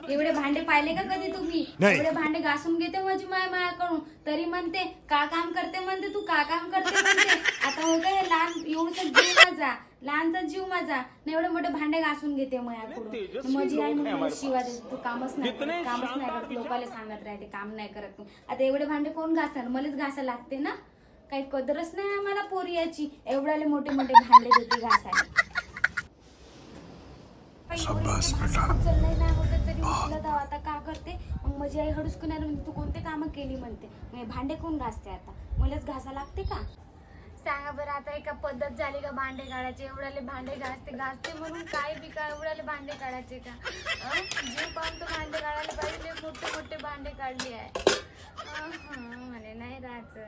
एवढे भांडे पाहिले का कधी तुम्ही? एवढे भांडे घासून घेते माझी माय मायाकडून, तरी म्हणते का काम करते म्हणते, तू का काम करते म्हणते. आता हो काय लहान एवढंच जीव माझा, लहानचा जीव माझा, एवढे मोठे भांडे घासून घेते मायाकडून. माझी आई म्हणते शिवा देते, तू कामच नाही करत, लोकांना सांगत राहते काम नाही करत तू. आता एवढे भांडे कोण घासणार? मलाच घासायला लागते ना. काही कदरच नाही आम्हाला पोरी याची, एवढ्याले मोठे मोठे भांडे देते घासायला. नाही होत तरी उचलत आहो. आता का करते मग माझी आई हळूच कुणाला म्हणते तू कोणते कामं केली म्हणते. मग भांडे कोण घासते? आता मलाच घासा लागते का? सांगा बरं. आता एका पद्धत झाली का भांडे काढायचे? एवढ्याले भांडे घासते म्हणून काय बी का एवढ्याले भांडे काढायचे का? जीव पाहून तो भांडे काढायला पाहिजे. मोठे मोठे भांडे काढली आहे म्हणे नाही राहायचं.